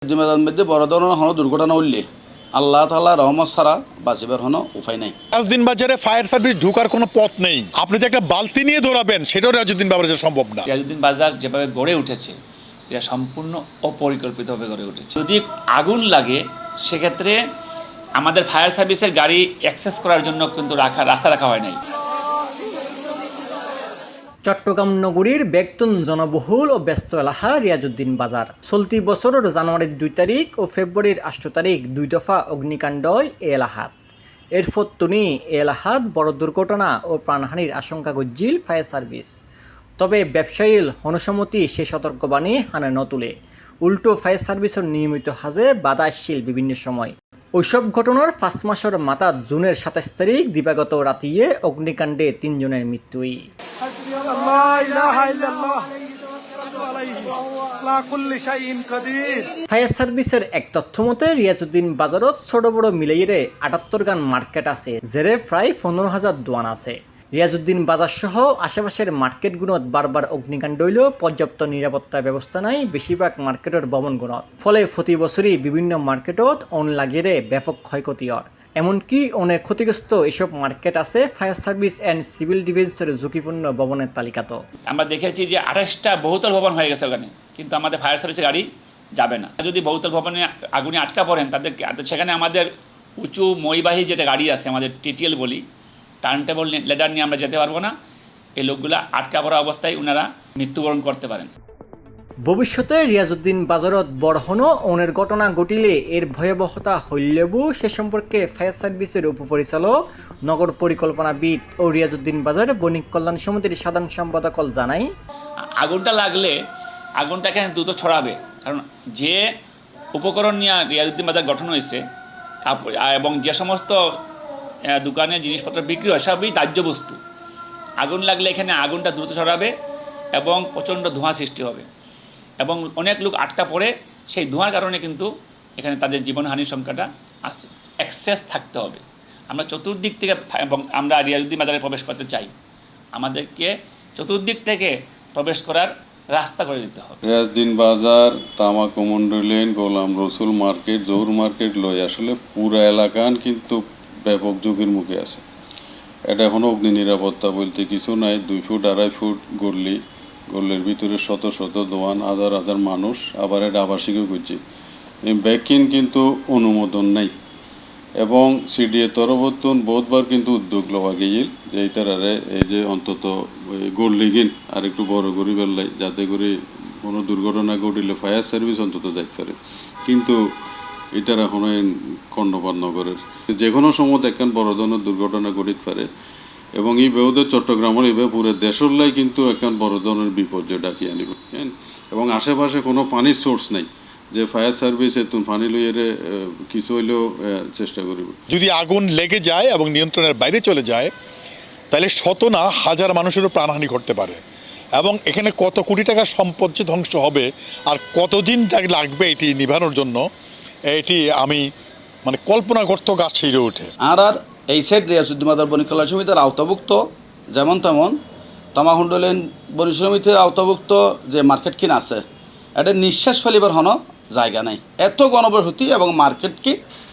দিমাদার মধ্যে বড় ধরনের হন দুর্ঘটনা উঠলে আল্লাহ তাআলা রহমত ছাড়া বাঁচিবার হন উপায় নাই। রাজউদ্দিন বাজারে ফায়ার সার্ভিস ঢোকার কোনো পথ নেই। আপনি যে একটা বালতি নিয়ে দৌড়াবেন সেটাও রাজউদ্দিন বাজারে সম্ভব না। রাজউদ্দিন বাজার যেভাবে গড়ে উঠেছে এটা সম্পূর্ণ অপরিকল্পিতভাবে গড়ে উঠেছে। যদি আগুন লাগে সেক্ষেত্রে আমাদের ফায়ার সার্ভিসের গাড়ি অ্যাক্সেস করার জন্য কিন্তু রাস্তা রাখা হয় নাই। চট্টগ্রাম নগরীর বেগতুন জনবহুল ও ব্যস্ত এলাকা রিয়াজউদ্দিন বাজার। চলতি বছরের জানুয়ারির 2 তারিখ ও ফেব্রুয়ারির 8 তারিখ 2 দফা অগ্নিকাণ্ড এই এলাকাত। এর ফত্তুনি এই এলাকাত বড় দুর্ঘটনা ও প্রাণহানির আশঙ্কা গজ্জিল ফায়ার সার্ভিস। তবে ব্যবসায়ীর হনসম্মতি সে সতর্কবাণী হানে নতুলে উল্টো ফায়ার সার্ভিসের নিয়মিত হাজে বাধা আসছিল বিভিন্ন সময়। ওইসব ঘটনার 5 মাসের মাথা জুনের 27 তারিখ দিবাগত রাতিয়ে অগ্নিকাণ্ডে 3 জনের মৃত্যুই। ফায়ার সার্ভিসের এক তথ্য মতে রিয়াজউদ্দিন বাজারত ছোট বড় মিলাইয়ে 78 গান মার্কেট আছে, যেরে প্রায় 15,000 দোকান আছে। রিয়াজউদ্দিন বাজার সহ আশেপাশের মার্কেটগুলোত বারবার অগ্নিকাণ্ড হইলেও পর্যাপ্ত নিরাপত্তা ব্যবস্থা নাই বেশিরভাগ মার্কেটের ভবনগুলোত। ফলে প্রতি বছরই বিভিন্ন মার্কেটত অন লাগিয়ে ব্যাপক ক্ষয়ক্ষতি হয়। এমনকি অনেক ক্ষতিগ্রস্ত এসব মার্কেট আছে ফায়ার সার্ভিস অ্যান্ড সিভিল ডিফেন্সের ঝুঁকিপূর্ণ ভবনের তালিকাত। আমরা দেখেছি যে 28টা বহুতল ভবন হয়ে গেছে ওখানে, কিন্তু আমাদের ফায়ার সার্ভিসের গাড়ি যাবে না। যদি বহুতল ভবনে আগুনে আটকা পড়েন সেখানে আমাদের উঁচু মইবাহী যেটা গাড়ি আছে, আমাদের টিটিএল বলি, টার্ন টেবল লেডার নিয়ে আমরা যেতে পারবো না। এই লোকগুলা আটকা পড়া অবস্থায় ওনারা মৃত্যুবরণ করতে পারেন। ভবিষ্যতে রিয়াজউদ্দিন বাজারত বড়হনো অনের ঘটনা ঘটিলে এর ভয়াবহতা হইলেবু সে সম্পর্কে ফায়ার সার্ভিসের উপপরিচালক, নগর পরিকল্পনাবিদ ও রিয়াজউদ্দিন বাজার বণিক কল্যাণ সমিতির সাধারণ সম্পাদক জানাই, আগুনটা লাগলে আগুনটা এখানে দ্রুত ছড়াবে, কারণ যে উপকরণ নিয়ে রিয়াজউদ্দিন বাজার গঠন হয়েছে এবং যে সমস্ত দোকানে জিনিসপত্র বিক্রি হয় সবই দাহ্য বস্তু। আগুন লাগলে এখানে আগুনটা দ্রুত ছড়াবে এবং প্রচণ্ড ধোঁয়া সৃষ্টি হবে এবং অনেক লোক আটকা পড়ে সেই ধোঁয়ার কারণে কিন্তু এখানে তাদের জীবনহানির সংখ্যাটা আছে। অ্যাক্সেস থাকতে হবে। আমরা চতুর্দিক থেকে এবং আমরা রিয়াজউদ্দিন বাজারে প্রবেশ করতে চাই, আমাদেরকে চতুর্দিক থেকে প্রবেশ করার রাস্তা করে দিতে হবে। রিয়াজউদ্দিন বাজার, তামাকু মন্ডলেন, গোলাম রসুল মার্কেট, জহুর মার্কেট লই আসলে পুরা এলাকান কিন্তু ব্যাপক ঝুঁকির মুখে আছে। এটা এখনও অগ্নি নিরাপত্তা বলতে কিছু নাই। 2 ফুট 2.5 ফুট গল্লির ভিতরে শত শত দোকান, হাজার হাজার মানুষ, আবার এটা আবাসিকও করছে। এই ব্যাকিন কিন্তু অনুমোদন নাই এবং সিডিএ তরফতন বহুতবার কিন্তু উদ্যোগ লওয়া গিয়েছিল যে এইটারে এই যে অন্তত গল্লিগিন আর একটু বড় করে বেললাই, যাতে করে কোনো দুর্ঘটনা ঘটিলে ফায়ার সার্ভিস অন্তত যাইতে পারে। কিন্তু এটার এখনো কর্ণপাত নগরের যে কোনো সময় একখান বড় ধরনের দুর্ঘটনা ঘটিতে পারে এবং এই বেউদের চট্টগ্রামের এইভাবে পুরো দেশের লাই কিন্তু একখান বড় ধরনের বিপর্যয় ডাকিয়ে আনিব। এবং আশেপাশে কোনো পানির সোর্স নাই যে ফায়ার সার্ভিস এতুন পানি লইয়ে কিছু হইলেও চেষ্টা করিব। যদি আগুন লেগে যায় এবং নিয়ন্ত্রণের বাইরে চলে যায় তাহলে শত না হাজার মানুষেরও প্রাণহানি ঘটতে পারে এবং এখানে কত কোটি টাকার সম্পদ যে ধ্বংস হবে আর কতদিন লাগবে এটি নিভানোর জন্য, এটি আমি কল্পনা করতে গাছ ছিঁড়ে ওঠে। আর এই সাইড রিয়াজউদ্দিন বাজার বণিক কল্যাণ সমিতির আওতাভুক্ত যেমন তেমন তামাকুণ্ডলেন বণিক সমিতির আওতাভুক্ত যে মার্কেট কিনা আছে, এটা নিঃশ্বাস ফেলিবার হন জায়গা নাই। এত গণবসতি এবং মার্কেট কি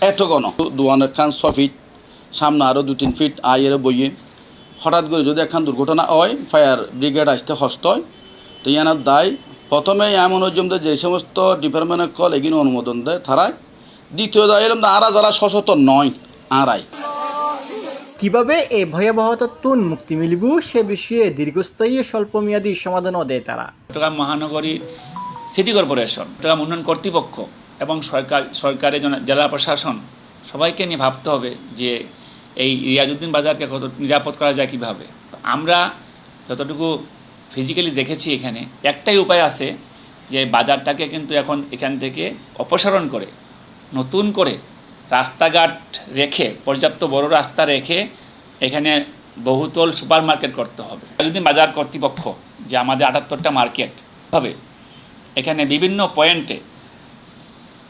এত গণ দোয়ান একখান 6 ফিট সামনে আরও 2-3 ফিট আইয়ের বইয়ে হঠাৎ করে যদি একখান দুর্ঘটনা হয় ফায়ার ব্রিগেড আসতে হস্ত হয় তো ইয়ানার দায় প্রথমে এমন হইম যে সমস্ত ডিপার্টমেন্টের কল এগিয়ে অনুমোদন দেয় তারাই, দ্বিতীয় দায় এলাম আরা যারা সচেতন নয় আরাই। কিভাবে এই ভয়াবহতার মুক্তি মিলিব সে বিষয়ে দীর্ঘস্থায়ী স্বল্পমেয়াদী সমাধানও দেয় তারা। চট্টগ্রাম মহানগরী সিটি কর্পোরেশন, চট্টগ্রাম উন্নয়ন কর্তৃপক্ষ এবং সরকারের জেলা প্রশাসন সবাইকে নিয়ে ভাবতে হবে যে এই রিয়াজউদ্দিন বাজারকে কত নিরাপদ করা যায় কীভাবে। আমরা যতটুকু ফিজিক্যালি দেখেছি এখানে একটাই উপায় আছে যে বাজারটাকে কিন্তু এখন এখান থেকে অপসারণ করে নতুন করে রাস্তাঘাট রেখে, পর্যাপ্ত বড় রাস্তা রেখে এখানে বহুতল সুপার মার্কেট করতে হবে। রিয়াজউদ্দিন বাজার কর্তৃপক্ষ যে আমাদের 78টা মার্কেট হবে, এখানে বিভিন্ন পয়েন্টে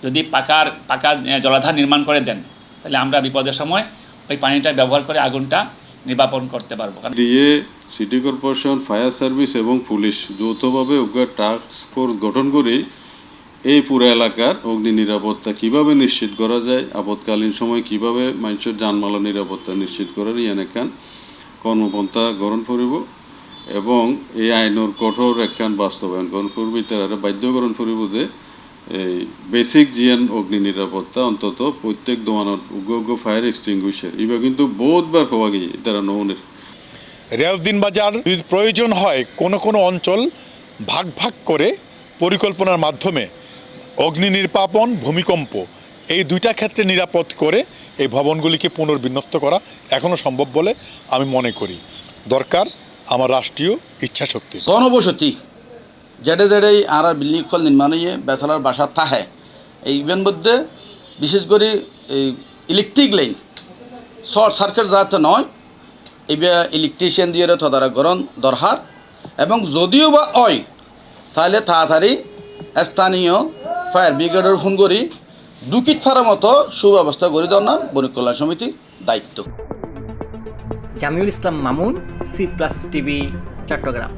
যদি পাকা জলাধার নির্মাণ করে দেন তাহলে আমরা বিপদের সময় ওই পানিটা ব্যবহার করে আগুনটা নির্বাপন করতে পারবো। সিটি কর্পোরেশন, ফায়ার সার্ভিস এবং পুলিশ যৌথভাবে টাস্ক ফোর্স গঠন করে এই পুরো এলাকার অগ্নি নিরাপত্তা কিভাবে নিশ্চিত করা যায়, আপৎকালীন সময় কিভাবে মানুষের যানমালের নিরাপত্তা নিশ্চিত করার এনেকান কর্মপন্থা গ্রহণ করিব এবং এই আইনের কঠোর একখান বাস্তবায়ন গ্রহণ করব। তারা বাধ্যকরণ করিব যে এই বেসিক জিয়ান অগ্নি নিরাপত্তা অন্তত প্রত্যেক দোকানত উগ্র ফায়ার এক্সটিংগুইশার এবার কিন্তু বহুতবার পাওয়া গিয়ে তারা নৌনের। রিয়াজউদ্দিন বাজার যদি প্রয়োজন হয় কোনো কোনো অঞ্চল ভাগ ভাগ করে পরিকল্পনার মাধ্যমে অগ্নি নির্বাপন, ভূমিকম্প এই দুইটা ক্ষেত্রে নিরাপদ করে এই ভবনগুলিকে পুনর্বিন্যস্ত করা এখনও সম্ভব বলে আমি মনে করি। দরকার আমার রাষ্ট্রীয় ইচ্ছাশক্তি। গণবসতি যেটা যেটাই আর বিল্ডিং খল নির্মাণ হয়ে বেচারার বাসা থাহে এইবার মধ্যে বিশেষ করে এই ইলেকট্রিক লাইন শর্ট সার্কিট যাতে নয় এবার ইলেকট্রিশিয়ান দিয়ে তদারকরণ দরকার এবং যদিও বা হয় তাহলে তাড়াতাড়ি স্থানীয় ফায়ার ব্রিগেডের ফোন করি দুকিট ফারার মতো সুব্যবস্থা করে দেওয়ার বণিক কল্যাণ সমিতির দায়িত্ব। জামিউল ইসলাম মামুন, C+ টিভি, চট্টগ্রাম।